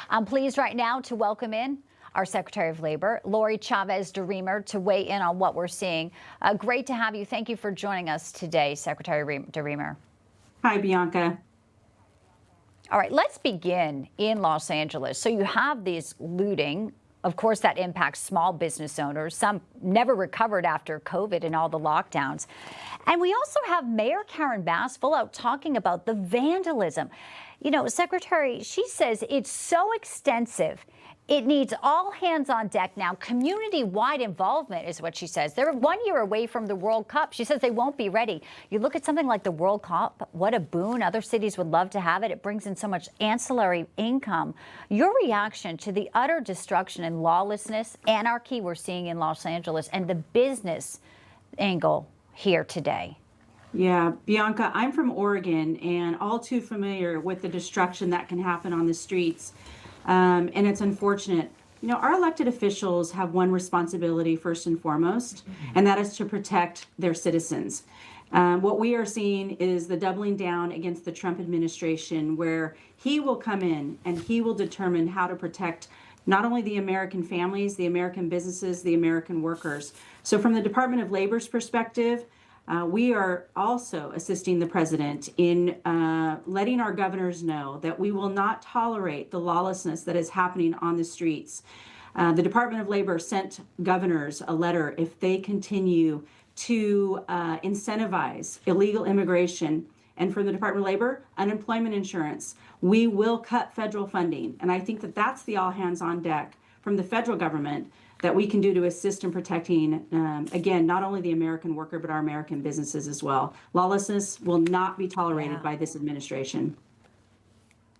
I'm pleased right now to welcome in our Secretary of Labor, Lori Chavez-Deremer, to weigh in on what we're seeing. Great to have you. Thank you for joining us today, Secretary Deremer. Hi, Bianca. All right, let's begin in Los Angeles. So you have these looting. Of course, that impacts small business owners. Some never recovered after COVID and all the lockdowns. And we also have Mayor Karen Bass full out talking about the vandalism. You know, Secretary, she says it's so extensive. It needs all hands on deck now. Community-wide involvement is what she says. They're 1 year away from the World Cup. She says they won't be ready. You look at something like the World Cup, what a boon. Other cities would love to have it. It brings in so much ancillary income. Your reaction to the utter destruction and lawlessness, anarchy we're seeing in Los Angeles, and the business angle here today? Yeah, Bianca, I'm from Oregon and all too familiar with the destruction that can happen on the streets. And it's unfortunate. You know, our elected officials have one responsibility first and foremost, and that is to protect their citizens. What we are seeing is the doubling down against the Trump administration, where he will come in and he will determine how to protect not only the American families, the American businesses, the American workers. So from the Department of Labor's perspective, we are also assisting the president in letting our governors know that we will not tolerate the lawlessness that is happening on the streets. The Department of Labor sent governors a letter if they continue to incentivize illegal immigration. And from the Department of Labor, unemployment insurance, we will cut federal funding. And I think that that's the all hands on deck from the federal government that we can do to assist in protecting, again, not only the American worker, but our American businesses as well. Lawlessness will not be tolerated by this administration.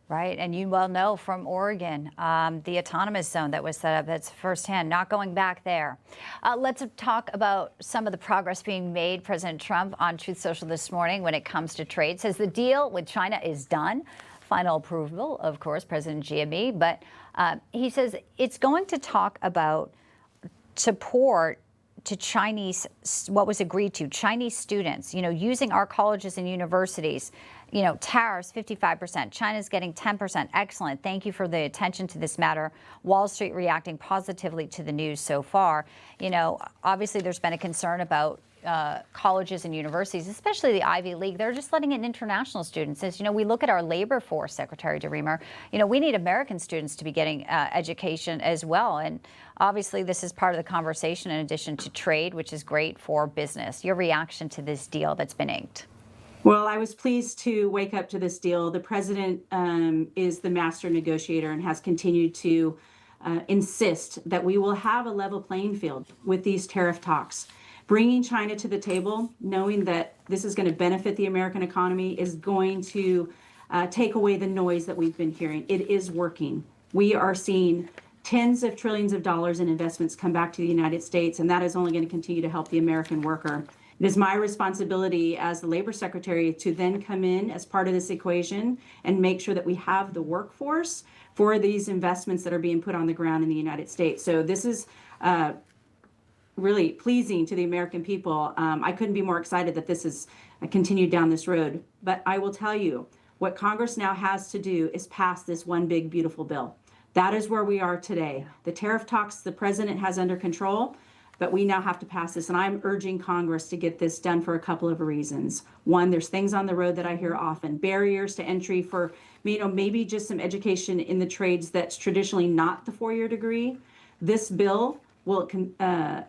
Right, and you well know from Oregon, the autonomous zone that was set up, that's firsthand, not going back there. Let's talk about some of the progress being made. President Trump on Truth Social this morning when it comes to trade says the deal with China is done. Final approval, of course, President Xi, but he says it's going to talk about support to Chinese, what was agreed to, Chinese students, you know, using our colleges and universities, you know, tariffs 55%, China's getting 10%. Excellent. Thank you for the attention to this matter. Wall Street reacting positively to the news so far. You know, obviously there's been a concern about colleges and universities, especially the Ivy League. They're just letting in international students. As you know, we look at our labor force, Secretary Deremer, you know, we need American students to be getting education as well. And obviously this is part of the conversation in addition to trade, which is great for business. Your reaction to this deal that's been inked? Well, I was pleased to wake up to this deal. The president is the master negotiator and has continued to insist that we will have a level playing field with these tariff talks. Bringing China to the table, knowing that this is going to benefit the American economy, is going to take away the noise that we've been hearing. It is working. We are seeing tens of trillions of dollars in investments come back to the United States, and that is only going to continue to help the American worker. It is my responsibility as the Labor Secretary to then come in as part of this equation and make sure that we have the workforce for these investments that are being put on the ground in the United States. So this is really pleasing to the American people. I couldn't be more excited that this is continued down this road. But I will tell you, what Congress now has to do is pass this one big, beautiful bill. That is where we are today. The tariff talks the president has under control, but we now have to pass this. And I'm urging Congress to get this done for a couple of reasons. One, there's things on the road that I hear often, barriers to entry for, you know, maybe just some education in the trades that's traditionally not the four-year degree. This bill will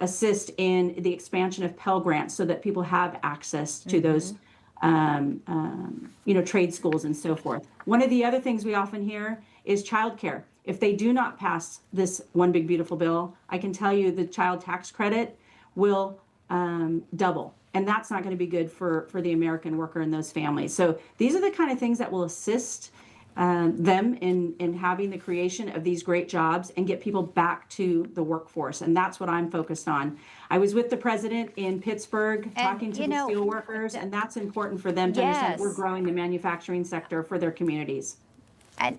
assist in the expansion of Pell Grants so that people have access to those, you know, trade schools and so forth. One of the other things we often hear is childcare. If they do not pass this one big beautiful bill, I can tell you the child tax credit will double. And that's not going to be good for the American worker and those families. So these are the kind of things that will assist them in having the creation of these great jobs and get people back to the workforce. And that's what I'm focused on. I was with the president in Pittsburgh talking to the steel workers, and that's important for them to understand we're growing the manufacturing sector for their communities. And